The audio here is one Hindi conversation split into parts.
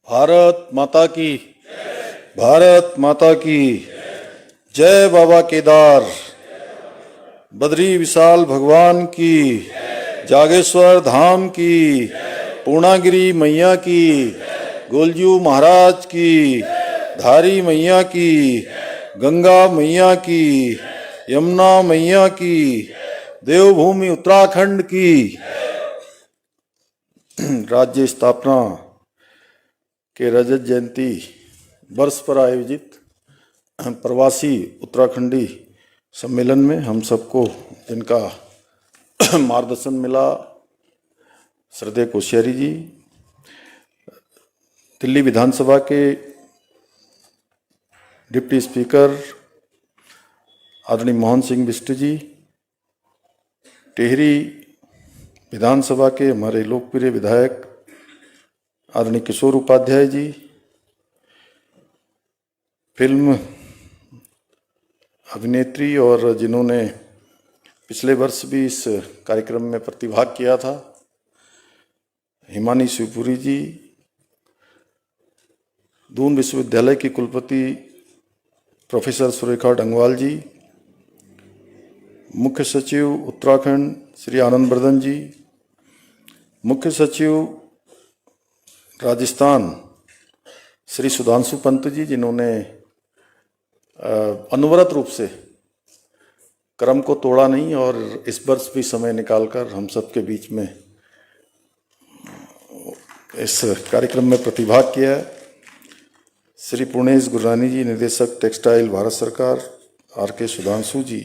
भारत माता की, भारत माता की जय। बाबा केदार, बद्री विशाल भगवान की, जागेश्वर धाम की, पूर्णागिरी मैया की, गोलजू महाराज की, धारी मैया की, गंगा मैया की, यमुना मैया की, देवभूमि उत्तराखंड की। राज्य स्थापना के रजत जयंती वर्ष पर आयोजित प्रवासी उत्तराखंडी सम्मेलन में हम सबको जिनका मार्गदर्शन मिला, श्रद्धेय कोश्यारी जी, दिल्ली विधानसभा के डिप्टी स्पीकर आदरणीय मोहन सिंह बिष्ट जी, टिहरी विधानसभा के हमारे लोकप्रिय विधायक आदरणीय किशोर उपाध्याय जी, फिल्म अभिनेत्री और जिन्होंने पिछले वर्ष भी इस कार्यक्रम में प्रतिभाग किया था, हिमानी शिवपुरी जी, दून विश्वविद्यालय की कुलपति प्रोफेसर सुरेखा डंगवाल जी, मुख्य सचिव उत्तराखंड श्री आनंद बर्धन जी, मुख्य सचिव राजस्थान श्री सुधांशु पंत जी, जिन्होंने अनवरत रूप से क्रम को तोड़ा नहीं और इस वर्ष भी समय निकालकर हम सबके बीच में इस कार्यक्रम में प्रतिभाग किया है। श्री पुर्णेश गुररानी जी, निदेशक टेक्सटाइल भारत सरकार, आर के सुधांशु जी,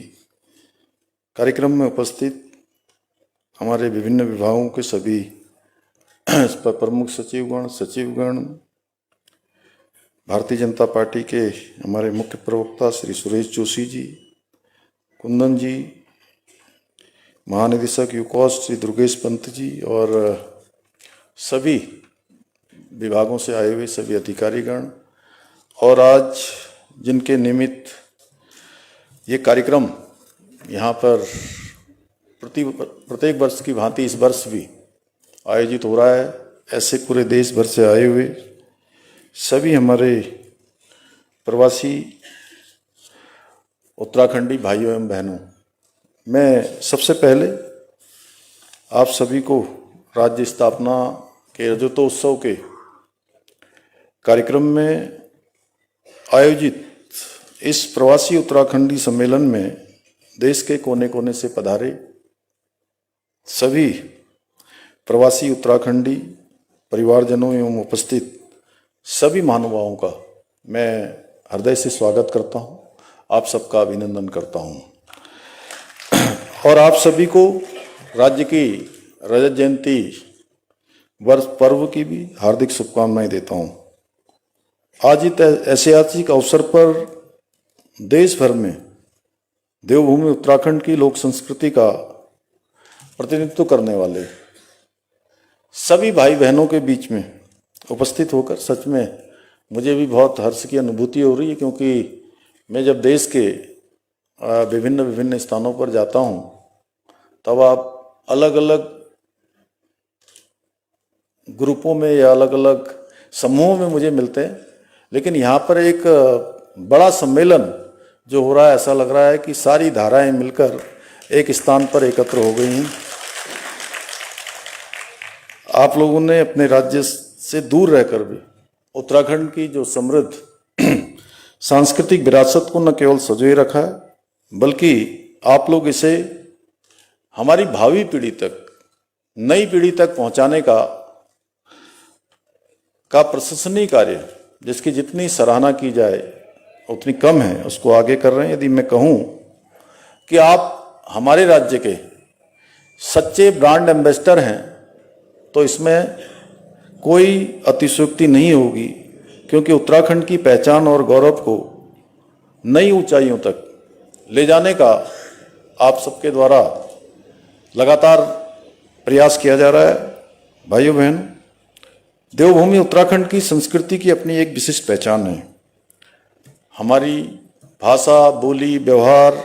कार्यक्रम में उपस्थित हमारे विभिन्न विभागों के सभी प्रमुख सचिवगण, सचिवगण, भारतीय जनता पार्टी के हमारे मुख्य प्रवक्ता श्री सुरेश जोशी जी, कुंदन जी, महानिदेशक यूकॉस श्री दुर्गेश पंत जी और सभी विभागों से आए हुए सभी अधिकारीगण, और आज जिनके निमित्त ये कार्यक्रम यहाँ पर प्रत्येक वर्ष की भांति इस वर्ष भी आयोजित हो रहा है, ऐसे पूरे देश भर से आए हुए सभी हमारे प्रवासी उत्तराखंडी भाइयों एवं बहनों, मैं सबसे पहले आप सभी को राज्य स्थापना के रजतोत्सव के कार्यक्रम में आयोजित इस प्रवासी उत्तराखंडी सम्मेलन में देश के कोने कोने से पधारे सभी प्रवासी उत्तराखंडी परिवारजनों एवं उपस्थित सभी महानुभावों का मैं हृदय से स्वागत करता हूं, आप सबका अभिनंदन करता हूं और आप सभी को राज्य की रजत जयंती वर्ष पर्व की भी हार्दिक शुभकामनाएं देता हूं। आज इस ऐतिहासिक अवसर पर देश भर में देवभूमि उत्तराखंड की लोक संस्कृति का प्रतिनिधित्व करने वाले सभी भाई बहनों के बीच में उपस्थित होकर सच में मुझे भी बहुत हर्ष की अनुभूति हो रही है, क्योंकि मैं जब देश के विभिन्न विभिन्न स्थानों पर जाता हूं तब आप अलग अलग ग्रुपों में या अलग अलग समूहों में मुझे मिलते हैं, लेकिन यहाँ पर एक बड़ा सम्मेलन जो हो रहा है, ऐसा लग रहा है कि सारी धाराएं मिलकर एक स्थान पर एकत्र हो गई हैं। आप लोगों ने अपने राज्य से दूर रहकर भी उत्तराखंड की जो समृद्ध सांस्कृतिक विरासत को न केवल संजोए रखा है, बल्कि आप लोग इसे हमारी भावी पीढ़ी तक, नई पीढ़ी तक पहुंचाने का प्रशंसनीय कार्य, जिसकी जितनी सराहना की जाए उतनी कम है, उसको आगे कर रहे हैं। यदि मैं कहूं कि आप हमारे राज्य के सच्चे ब्रांड एम्बेसडर हैं तो इसमें कोई अतिशयोक्ति नहीं होगी, क्योंकि उत्तराखंड की पहचान और गौरव को नई ऊंचाइयों तक ले जाने का आप सबके द्वारा लगातार प्रयास किया जा रहा है। भाइयों बहन, देवभूमि उत्तराखंड की संस्कृति की अपनी एक विशिष्ट पहचान है। हमारी भाषा, बोली, व्यवहार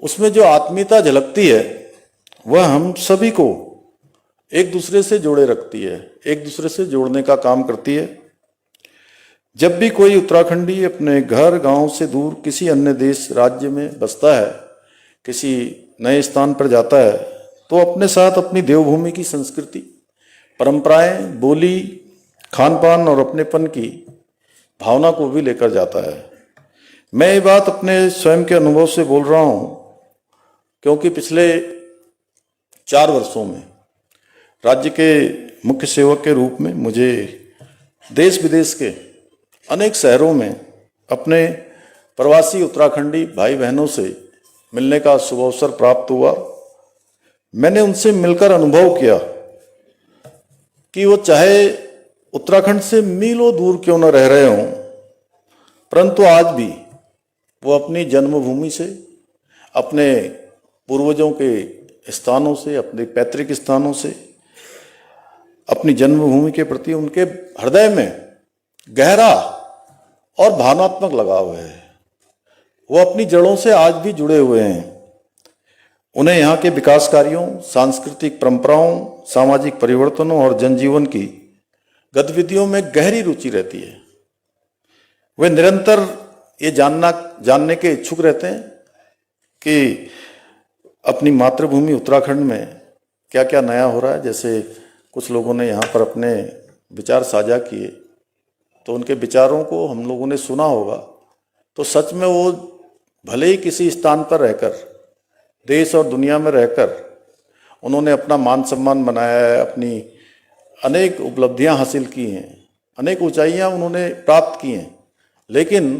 उसमें जो आत्मीयता झलकती है वह हम सभी को एक दूसरे से जोड़े रखती है, एक दूसरे से जोड़ने का काम करती है। जब भी कोई उत्तराखंडी अपने घर गांव से दूर किसी अन्य देश राज्य में बसता है, किसी नए स्थान पर जाता है, तो अपने साथ अपनी देवभूमि की संस्कृति, परंपराएं, बोली, खान पान और अपनेपन की भावना को भी लेकर जाता है। मैं ये बात अपने स्वयं के अनुभव से बोल रहा हूं, क्योंकि पिछले 4 वर्षों में राज्य के मुख्य सेवक के रूप में मुझे देश विदेश के अनेक शहरों में अपने प्रवासी उत्तराखंडी भाई बहनों से मिलने का शुभ अवसर प्राप्त हुआ। मैंने उनसे मिलकर अनुभव किया कि वो चाहे उत्तराखंड से मीलों दूर क्यों न रह रहे हों, परंतु आज भी वो अपनी जन्मभूमि से, अपने पूर्वजों के स्थानों से, अपने पैतृक स्थानों से, अपनी जन्मभूमि के प्रति उनके हृदय में गहरा और भावनात्मक लगाव है। वो अपनी जड़ों से आज भी जुड़े हुए हैं। उन्हें यहाँ के विकास कार्यों, सांस्कृतिक परंपराओं, सामाजिक परिवर्तनों और जनजीवन की गतिविधियों में गहरी रुचि रहती है। वे निरंतर ये जानने के इच्छुक रहते हैं कि अपनी मातृभूमि उत्तराखंड में क्या क्या नया हो रहा है। जैसे कुछ लोगों ने यहाँ पर अपने विचार साझा किए, तो उनके विचारों को हम लोगों ने सुना होगा, तो सच में वो भले ही किसी स्थान पर रहकर, देश और दुनिया में रहकर उन्होंने अपना मान सम्मान बनाया है, अपनी अनेक उपलब्धियां हासिल की हैं, अनेक ऊंचाइयां उन्होंने प्राप्त की हैं, लेकिन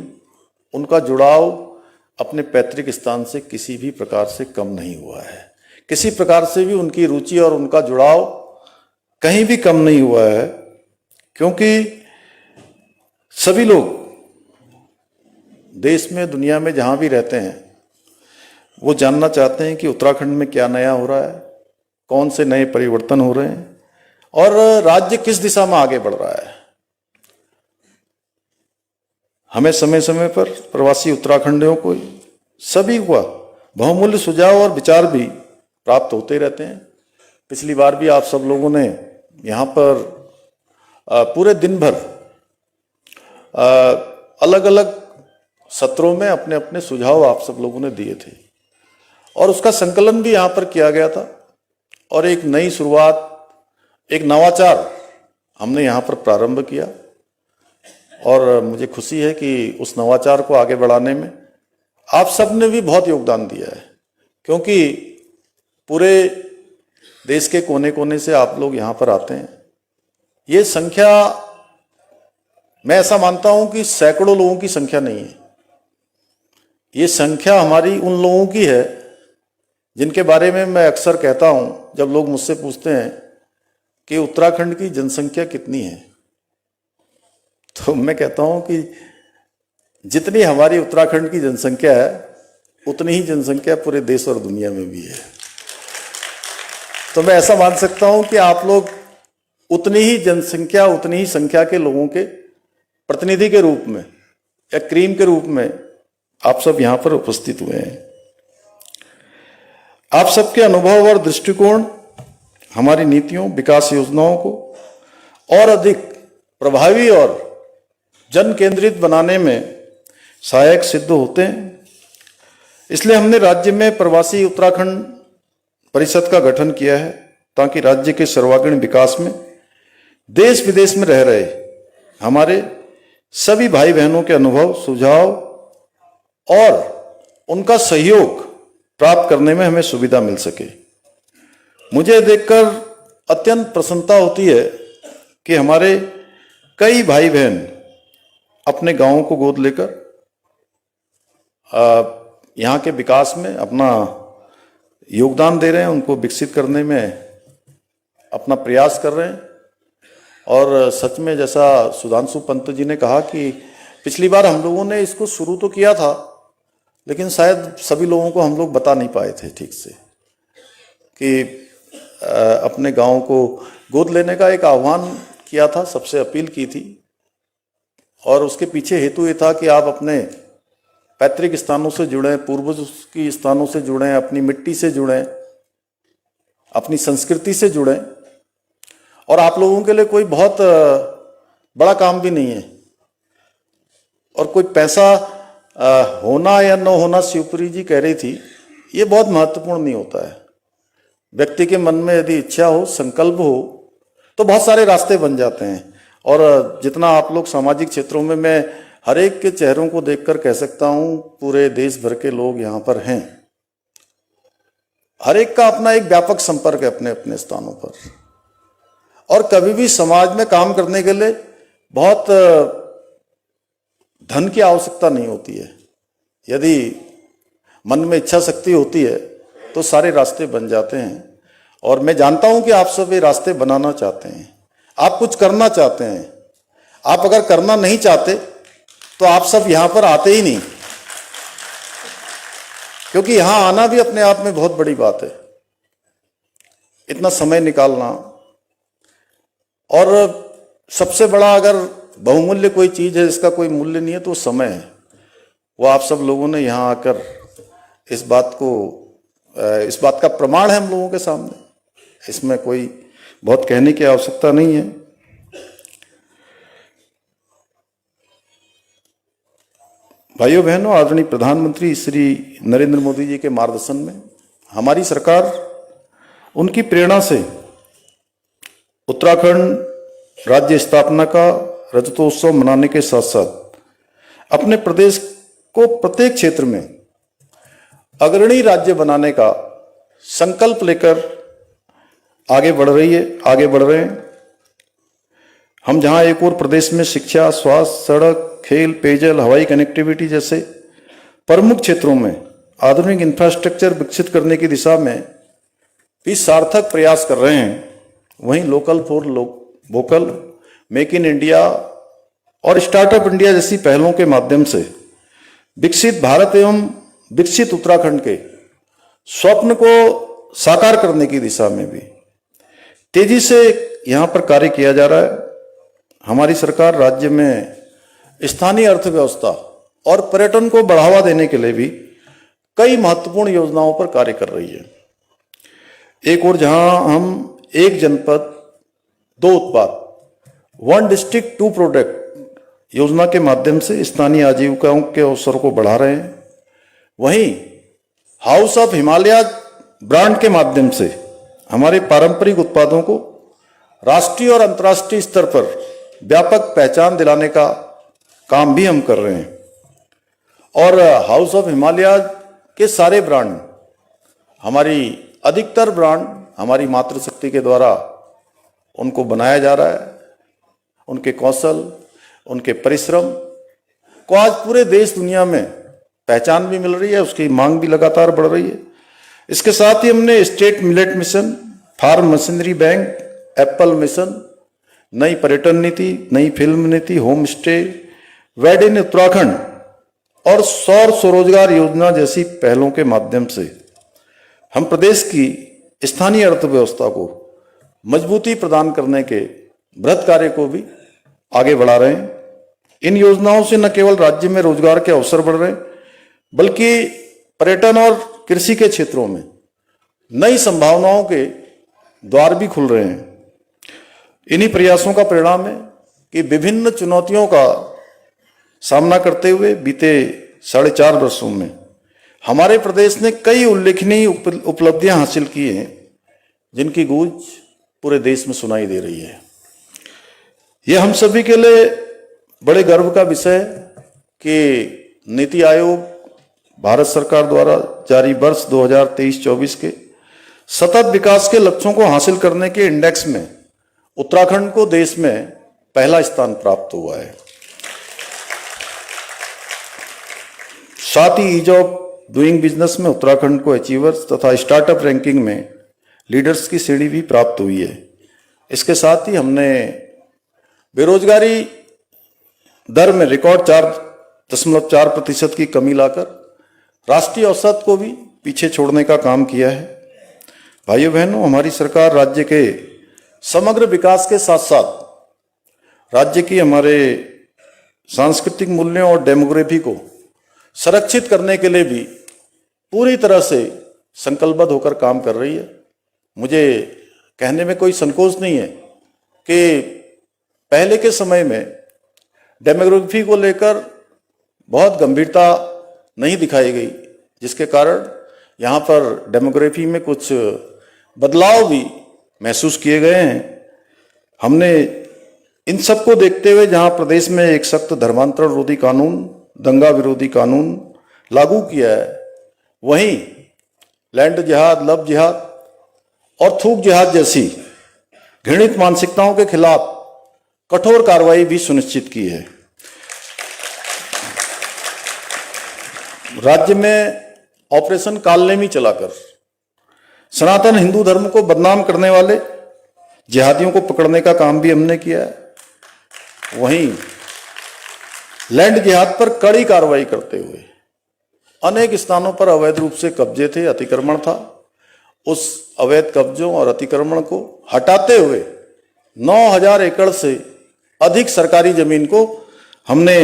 उनका जुड़ाव अपने पैतृक स्थान से किसी भी प्रकार से कम नहीं हुआ है। किसी प्रकार से भी उनकी रुचि और उनका जुड़ाव कहीं भी कम नहीं हुआ है, क्योंकि सभी लोग देश में, दुनिया में जहां भी रहते हैं, वो जानना चाहते हैं कि उत्तराखंड में क्या नया हो रहा है, कौन से नए परिवर्तन हो रहे हैं और राज्य किस दिशा में आगे बढ़ रहा है। हमें समय समय पर प्रवासी उत्तराखंडियों को, सभी को बहुमूल्य सुझाव और विचार भी प्राप्त होते रहते हैं। पिछली बार भी आप सब लोगों ने यहाँ पर पूरे दिन भर अलग अलग सत्रों में अपने अपने सुझाव आप सब लोगों ने दिए थे और उसका संकलन भी यहाँ पर किया गया था और एक नई शुरुआत, एक नवाचार हमने यहाँ पर प्रारंभ किया और मुझे खुशी है कि उस नवाचार को आगे बढ़ाने में आप सब ने भी बहुत योगदान दिया है, क्योंकि पूरे देश के कोने कोने से आप लोग यहाँ पर आते हैं। ये संख्या, मैं ऐसा मानता हूं कि सैकड़ों लोगों की संख्या नहीं है। ये संख्या हमारी उन लोगों की है जिनके बारे में मैं अक्सर कहता हूं, जब लोग मुझसे पूछते हैं कि उत्तराखंड की जनसंख्या कितनी है, तो मैं कहता हूं कि जितनी हमारी उत्तराखंड की जनसंख्या है, उतनी ही जनसंख्या पूरे देश और दुनिया में भी है। तो मैं ऐसा मान सकता हूं कि आप लोग उतनी ही जनसंख्या, उतनी ही संख्या के लोगों के प्रतिनिधि के रूप में या क्रीम के रूप में आप सब यहां पर उपस्थित हुए हैं। आप सबके अनुभव और दृष्टिकोण हमारी नीतियों, विकास योजनाओं को और अधिक प्रभावी और जन केंद्रित बनाने में सहायक सिद्ध होते हैं। इसलिए हमने राज्य में प्रवासी उत्तराखंड परिषद का गठन किया है, ताकि राज्य के सर्वांगीण विकास में देश विदेश में रह रहे हमारे सभी भाई बहनों के अनुभव, सुझाव और उनका सहयोग प्राप्त करने में हमें सुविधा मिल सके। मुझे देखकर अत्यंत प्रसन्नता होती है कि हमारे कई भाई बहन अपने गांवों को गोद लेकर यहाँ के विकास में अपना योगदान दे रहे हैं, उनको विकसित करने में अपना प्रयास कर रहे हैं। और सच में जैसा सुधांशु पंत जी ने कहा कि पिछली बार हम लोगों ने इसको शुरू तो किया था, लेकिन शायद सभी लोगों को हम लोग बता नहीं पाए थे ठीक से कि अपने गांव को गोद लेने का एक आह्वान किया था, सबसे अपील की थी। और उसके पीछे हेतु ये था कि आप अपने पैतृक स्थानों से जुड़ें, पूर्वज की स्थानों से जुड़ें, अपनी मिट्टी से जुड़ें, अपनी संस्कृति से जुड़ें। और आप लोगों के लिए कोई बहुत बड़ा काम भी नहीं है, और कोई पैसा होना या न होना, शिवपुरी जी कह रही थी, ये बहुत महत्वपूर्ण नहीं होता है। व्यक्ति के मन में यदि इच्छा हो, संकल्प हो, तो बहुत सारे रास्ते बन जाते हैं। और जितना आप लोग सामाजिक क्षेत्रों में, मैं हर एक के चेहरों को देखकर कह सकता हूं, पूरे देश भर के लोग यहाँ पर हैं। हर एक का अपना एक व्यापक संपर्क है अपने अपने स्थानों पर। और कभी भी समाज में काम करने के लिए बहुत धन की आवश्यकता नहीं होती है। यदि मन में इच्छा शक्ति होती है तो सारे रास्ते बन जाते हैं। और मैं जानता हूं कि आप सब ये रास्ते बनाना चाहते हैं, आप कुछ करना चाहते हैं। आप अगर करना नहीं चाहते तो आप सब यहां पर आते ही नहीं, क्योंकि यहां आना भी अपने आप में बहुत बड़ी बात है। इतना समय निकालना, और सबसे बड़ा अगर बहुमूल्य कोई चीज है, इसका कोई मूल्य नहीं है, तो समय है। वो आप सब लोगों ने यहां आकर इस बात का प्रमाण है हम लोगों के सामने। इसमें कोई बहुत कहने की आवश्यकता नहीं है। भाइयों बहनों, आदरणीय प्रधानमंत्री श्री नरेंद्र मोदी जी के मार्गदर्शन में हमारी सरकार, उनकी प्रेरणा से उत्तराखंड राज्य स्थापना का रजतोत्सव मनाने के साथ साथ अपने प्रदेश को प्रत्येक क्षेत्र में अग्रणी राज्य बनाने का संकल्प लेकर आगे बढ़ रहे हैं। हम जहां एक और प्रदेश में शिक्षा, स्वास्थ्य, सड़क, खेल, पेयजल, हवाई कनेक्टिविटी जैसे प्रमुख क्षेत्रों में आधुनिक इंफ्रास्ट्रक्चर विकसित करने की दिशा में भी सार्थक प्रयास कर रहे हैं, वहीं local for vocal, make in India और स्टार्टअप इंडिया जैसी पहलों के माध्यम से विकसित भारत एवं विकसित उत्तराखंड के स्वप्न को साकार करने की दिशा में भी तेजी से यहां पर कार्य किया जा रहा है। हमारी सरकार राज्य में स्थानीय अर्थव्यवस्था और पर्यटन को बढ़ावा देने के लिए भी कई महत्वपूर्ण योजनाओं पर कार्य कर रही है। एक और जहां हम एक जनपद दो उत्पाद, वन डिस्ट्रिक्ट टू प्रोडक्ट योजना के माध्यम से स्थानीय आजीविकाओं के अवसरों को बढ़ा रहे हैं, वहीं हाउस ऑफ हिमालय ब्रांड के माध्यम से हमारे पारंपरिक उत्पादों को राष्ट्रीय और अंतर्राष्ट्रीय स्तर पर व्यापक पहचान दिलाने का काम भी हम कर रहे हैं। और हाउस ऑफ हिमालय के सारे ब्रांड, हमारी अधिकतर ब्रांड हमारी मातृशक्ति के द्वारा उनको बनाया जा रहा है। उनके कौशल, उनके परिश्रम को आज पूरे देश दुनिया में पहचान भी मिल रही है, उसकी मांग भी लगातार बढ़ रही है। इसके साथ ही हमने state millet mission, farm machinery bank, apple mission, नई पर्यटन नीति, नई फिल्म नीति, home stay, wed in Uttarakhand और सौर स्वरोजगार योजना जैसी पहलों के माध्यम से हम प्रदेश की स्थानीय अर्थव्यवस्था को मजबूती प्रदान करने के बृहत कार्य को भी आगे बढ़ा रहे हैं। इन योजनाओं से न केवल राज्य में रोजगार के अवसर बढ़ रहे हैं, बल्कि पर्यटन और कृषि के क्षेत्रों में नई संभावनाओं के द्वार भी खुल रहे हैं। इन्हीं प्रयासों का परिणाम है कि विभिन्न चुनौतियों का सामना करते हुए बीते 4.5 वर्षों में हमारे प्रदेश ने कई उल्लेखनीय उपलब्धियां हासिल की हैं, जिनकी गूंज पूरे देश में सुनाई दे रही है। यह हम सभी के लिए बड़े गर्व का विषय है कि नीति आयोग भारत सरकार द्वारा जारी वर्ष 2023-24 के सतत विकास के लक्ष्यों को हासिल करने के इंडेक्स में उत्तराखंड को देश में पहला स्थान प्राप्त हुआ है। साथ ही ईज ऑफ डूइंग बिजनेस में उत्तराखंड को अचीवर्स तथा स्टार्टअप रैंकिंग में लीडर्स की सीढ़ी भी प्राप्त हुई है। इसके साथ ही हमने बेरोजगारी दर में रिकॉर्ड 4.4% की कमी लाकर राष्ट्रीय औसत को भी पीछे छोड़ने का काम किया है। भाइयों बहनों, हमारी सरकार राज्य के समग्र विकास के साथ साथ राज्य की हमारे सांस्कृतिक मूल्यों और डेमोग्राफी को संरक्षित करने के लिए भी पूरी तरह से संकल्पबद्ध होकर काम कर रही है। मुझे कहने में कोई संकोच नहीं है कि पहले के समय में डेमोग्राफी को लेकर बहुत गंभीरता नहीं दिखाई गई, जिसके कारण यहाँ पर डेमोग्राफी में कुछ बदलाव भी महसूस किए गए हैं। हमने इन सब को देखते हुए जहाँ प्रदेश में एक सख्त धर्मांतरण विरोधी कानून, दंगा विरोधी कानून लागू किया है, वहीं लैंड जिहाद, लव जिहाद और थूक जिहाद जैसी घृणित मानसिकताओं के खिलाफ कठोर कार्रवाई भी सुनिश्चित की है। राज्य में ऑपरेशन कालनेमी चलाकर सनातन हिंदू धर्म को बदनाम करने वाले जिहादियों को पकड़ने का काम भी हमने किया है। वहीं लैंड जिहाद पर कड़ी कार्रवाई करते हुए अनेक स्थानों पर अवैध रूप से कब्जे थे, अतिक्रमण था। उस अवैध कब्जों और अतिक्रमण को हटाते हुए 9,000 एकड़ से अधिक सरकारी जमीन को हमने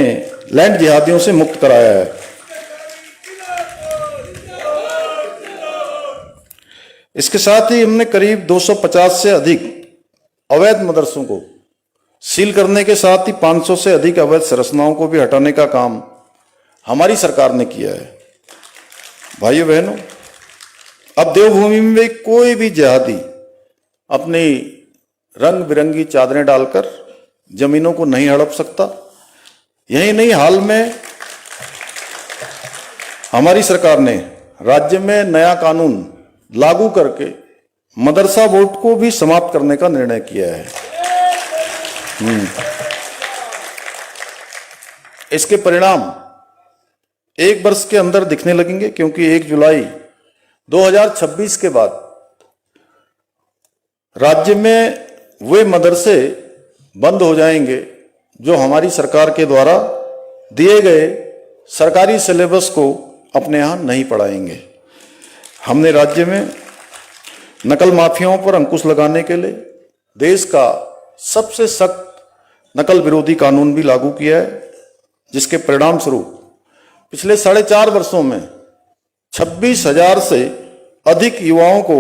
लैंड जिहादियों से मुक्त कराया है। इसके साथ ही हमने करीब 250 से अधिक अवैध मदरसों को सील करने के साथ ही 500 से अधिक अवैध संरचनाओं को भी हटाने का काम हमारी सरकार ने किया है। भाइयों बहनों, अब देवभूमि में कोई भी जिहादी अपनी रंग बिरंगी चादरें डालकर जमीनों को नहीं हड़प सकता। यही नहीं, हाल में हमारी सरकार ने राज्य में नया कानून लागू करके मदरसा बोर्ड को भी समाप्त करने का निर्णय किया है। इसके परिणाम 1 वर्ष के अंदर दिखने लगेंगे, क्योंकि 1 जुलाई 2026 के बाद राज्य में वे मदरसे बंद हो जाएंगे जो हमारी सरकार के द्वारा दिए गए सरकारी सिलेबस को अपने यहाँ नहीं पढ़ाएंगे। हमने राज्य में नकल माफियाओं पर अंकुश लगाने के लिए देश का सबसे सख्त नकल विरोधी कानून भी लागू किया है, जिसके परिणाम स्वरूप पिछले 4.5 वर्षों में 26,000 से अधिक युवाओं को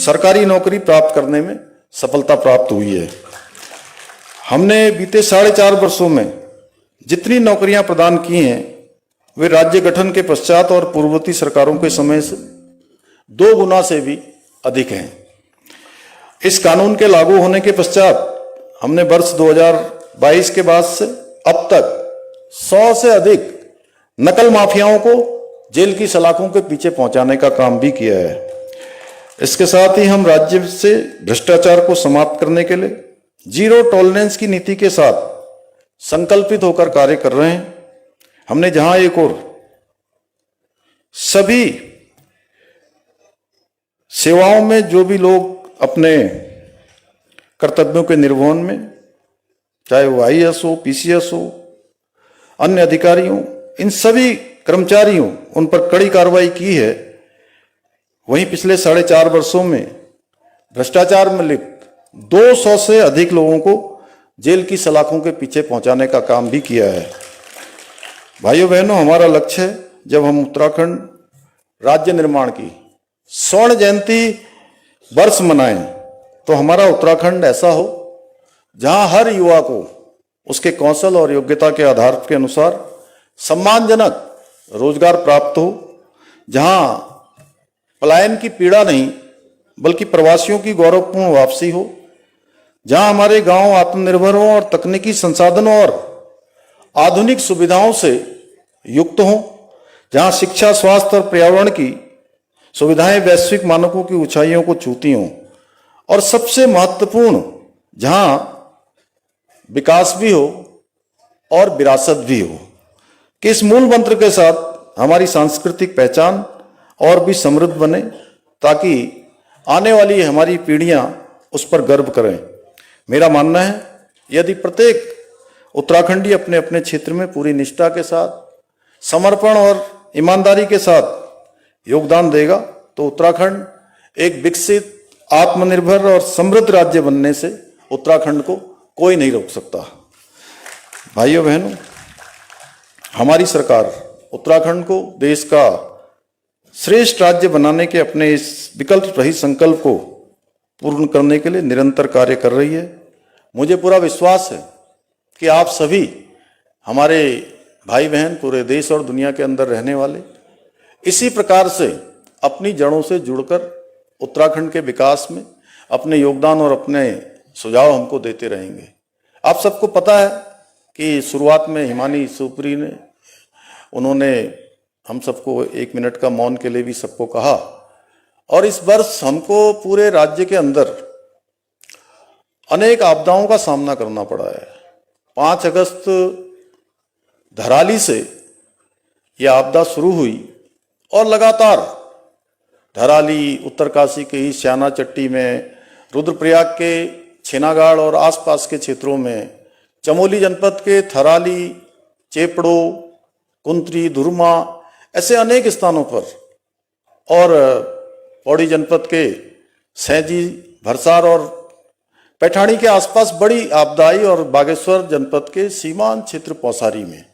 सरकारी नौकरी प्राप्त करने में सफलता प्राप्त हुई है। हमने बीते 4.5 वर्षों में जितनी नौकरियां प्रदान की हैं, वे राज्य गठन के पश्चात और पूर्ववर्ती सरकारों के समय से 2 गुना से भी अधिक हैं। इस कानून के लागू होने के पश्चात हमने वर्ष 2022 के बाद से अब तक 100 से अधिक नकल माफियाओं को जेल की सलाखों के पीछे पहुंचाने का काम भी किया है। इसके साथ ही हम राज्य से भ्रष्टाचार को समाप्त करने के लिए जीरो टॉलरेंस की नीति के साथ संकल्पित होकर कार्य कर रहे हैं। हमने जहां एक और सभी सेवाओं में जो भी लोग अपने कर्तव्यों के निर्वहन में, चाहे वो IAS हो, PCS हो, अन्य अधिकारियों, इन सभी कर्मचारियों, उन पर कड़ी कार्रवाई की है। वहीं पिछले 4.5 वर्षों में भ्रष्टाचार में लिप्त 200 से अधिक लोगों को जेल की सलाखों के पीछे पहुंचाने का काम भी किया है। भाइयों बहनों, हमारा लक्ष्य है जब हम उत्तराखंड राज्य निर्माण की स्वर्ण जयंती वर्ष मनाएं तो हमारा उत्तराखंड ऐसा हो जहां हर युवा को उसके कौशल और योग्यता के आधार के अनुसार सम्मानजनक रोजगार प्राप्त हो, जहां पलायन की पीड़ा नहीं बल्कि प्रवासियों की गौरवपूर्ण वापसी हो, जहां हमारे गांव आत्मनिर्भर हों और तकनीकी संसाधनों और आधुनिक सुविधाओं से युक्त हों, जहां शिक्षा, स्वास्थ्य और पर्यावरण की सुविधाएं वैश्विक मानकों की ऊंचाइयों को छूती हों, और सबसे महत्वपूर्ण जहां विकास भी हो और विरासत भी हो, कि इस मूल मंत्र के साथ हमारी सांस्कृतिक पहचान और भी समृद्ध बने, ताकि आने वाली हमारी पीढ़ियां उस पर गर्व करें। मेरा मानना है यदि प्रत्येक उत्तराखंडी अपने अपने क्षेत्र में पूरी निष्ठा के साथ, समर्पण और ईमानदारी के साथ योगदान देगा तो उत्तराखंड एक विकसित, आत्मनिर्भर और समृद्ध राज्य बनने से उत्तराखंड को कोई नहीं रोक सकता। भाइयों बहनों, हमारी सरकार उत्तराखंड को देश का श्रेष्ठ राज्य बनाने के अपने इस विकल्प रहित संकल्प को पूर्ण करने के लिए निरंतर कार्य कर रही है। मुझे पूरा विश्वास है कि आप सभी हमारे भाई बहन पूरे देश और दुनिया के अंदर रहने वाले इसी प्रकार से अपनी जड़ों से जुड़कर उत्तराखंड के विकास में अपने योगदान और अपने सुझाव हमको देते रहेंगे। आप सबको पता है कि शुरुआत में हिमानी सुपरी ने उन्होंने हम सबको 1 मिनट का मौन के लिए भी सबको कहा, और इस वर्ष हमको पूरे राज्य के अंदर अनेक आपदाओं का सामना करना पड़ा है। 5 अगस्त धराली से यह आपदा शुरू हुई और लगातार धराली, उत्तरकाशी के ही श्याना चट्टी में, रुद्रप्रयाग के छेनागाड़ और आसपास के क्षेत्रों में, चमोली जनपद के थराली, चेपड़ो, कुंत्री, धुरमा, ऐसे अनेक स्थानों पर, और पौड़ी जनपद के सैंजी, भरसार और पैठाणी के आसपास बड़ी आपदा आई, और बागेश्वर जनपद के सीमांत क्षेत्र पौसारी में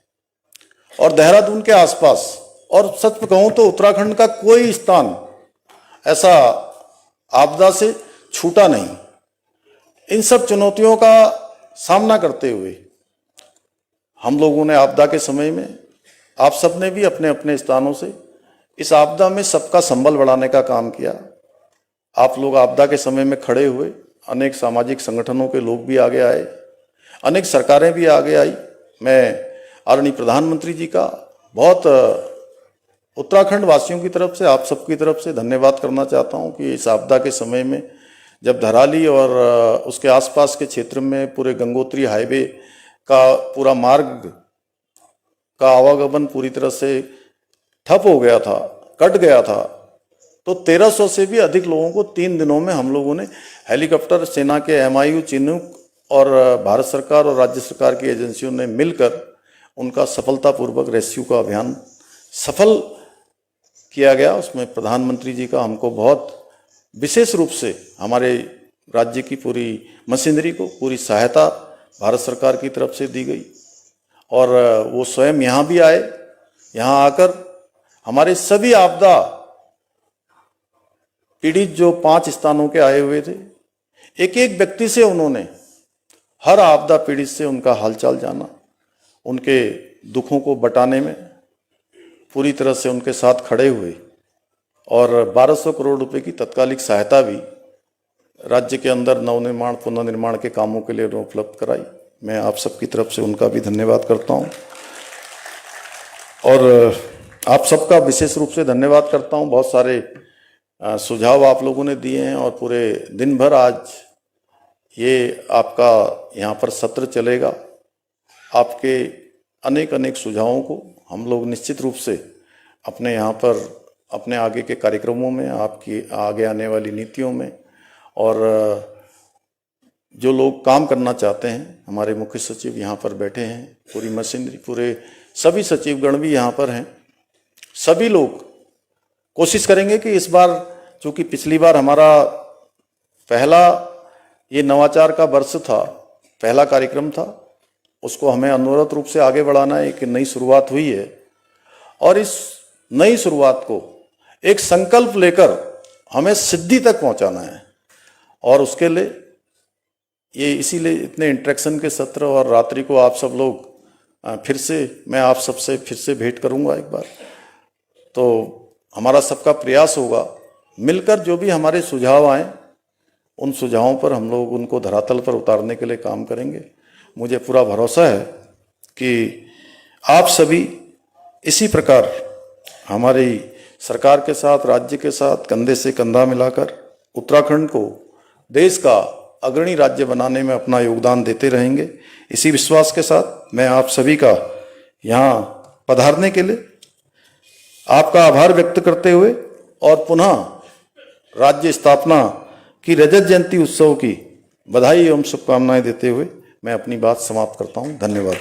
और देहरादून के आसपास। और सच कहूं तो उत्तराखंड का कोई स्थान ऐसा आपदा से छूटा नहीं। इन सब चुनौतियों का सामना करते हुए हम लोगों ने आपदा के समय में, आप सब ने भी अपने अपने स्थानों से इस आपदा में सबका संबल बढ़ाने का काम किया। आप लोग आपदा के समय में खड़े हुए, अनेक सामाजिक संगठनों के लोग भी आगे आए, अनेक सरकारें भी आगे आई। मैं आदरणीय प्रधानमंत्री जी का बहुत उत्तराखंड वासियों की तरफ से, आप सबकी तरफ से धन्यवाद करना चाहता हूं कि इस आपदा के समय में जब धराली और उसके आसपास के क्षेत्र में पूरे गंगोत्री हाईवे का पूरा मार्ग का आवागमन पूरी तरह से ठप हो गया था, कट गया था, तो 1300 से भी अधिक लोगों को 3 दिनों में हम लोगों ने हेलीकॉप्टर, सेना के MIU चिनूक और भारत सरकार और राज्य सरकार की एजेंसियों ने मिलकर उनका सफलतापूर्वक रेस्क्यू का अभियान सफल किया गया। उसमें प्रधानमंत्री जी का हमको बहुत विशेष रूप से हमारे राज्य की पूरी मशीनरी को पूरी सहायता भारत सरकार की तरफ से दी गई, और वो स्वयं यहाँ भी आए। यहाँ आकर हमारे सभी आपदा पीड़ित जो 5 स्थानों के आए हुए थे, एक एक व्यक्ति से उन्होंने हर आपदा पीड़ित से उनका हालचाल जाना, उनके दुखों को बटाने में पूरी तरह से उनके साथ खड़े हुए, और 1200 करोड़ रुपए की तत्कालिक सहायता भी राज्य के अंदर नवनिर्माण, पुनर्निर्माण के कामों के लिए उपलब्ध कराई। मैं आप सबकी तरफ से उनका भी धन्यवाद करता हूं, और आप सबका विशेष रूप से धन्यवाद करता हूं। बहुत सारे सुझाव आप लोगों ने दिए हैं, और पूरे दिन भर आज ये आपका यहाँ पर सत्र चलेगा। आपके अनेक अनेक सुझावों को हम लोग निश्चित रूप से अपने यहाँ पर, अपने आगे के कार्यक्रमों में, आपकी आगे आने वाली नीतियों में, और जो लोग काम करना चाहते हैं, हमारे मुख्य सचिव यहाँ पर बैठे हैं, पूरी मशीनरी, पूरे सभी सचिवगण भी यहाँ पर हैं, सभी लोग कोशिश करेंगे कि इस बार, चूंकि पिछली बार हमारा पहला ये नवाचार का वर्ष था, पहला कार्यक्रम था, उसको हमें अनवरत रूप से आगे बढ़ाना है। एक नई शुरुआत हुई है, और इस नई शुरुआत को एक संकल्प लेकर हमें सिद्धि तक पहुंचाना है, और उसके लिए ये इसीलिए इतने इंटरेक्शन के सत्र, और रात्रि को आप सब लोग फिर से, मैं आप सबसे फिर से भेंट करूंगा एक बार, तो हमारा सबका प्रयास होगा मिलकर जो भी हमारे सुझाव आए, उन सुझावों पर हम लोग उनको धरातल पर उतारने के लिए काम करेंगे। मुझे पूरा भरोसा है कि आप सभी इसी प्रकार हमारी सरकार के साथ, राज्य के साथ कंधे से कंधा मिलाकर उत्तराखंड को देश का अग्रणी राज्य बनाने में अपना योगदान देते रहेंगे। इसी विश्वास के साथ मैं आप सभी का यहाँ पधारने के लिए आपका आभार व्यक्त करते हुए, और पुनः राज्य स्थापना की रजत जयंती उत्सव की बधाई एवं शुभकामनाएं देते हुए मैं अपनी बात समाप्त करता हूं। धन्यवाद।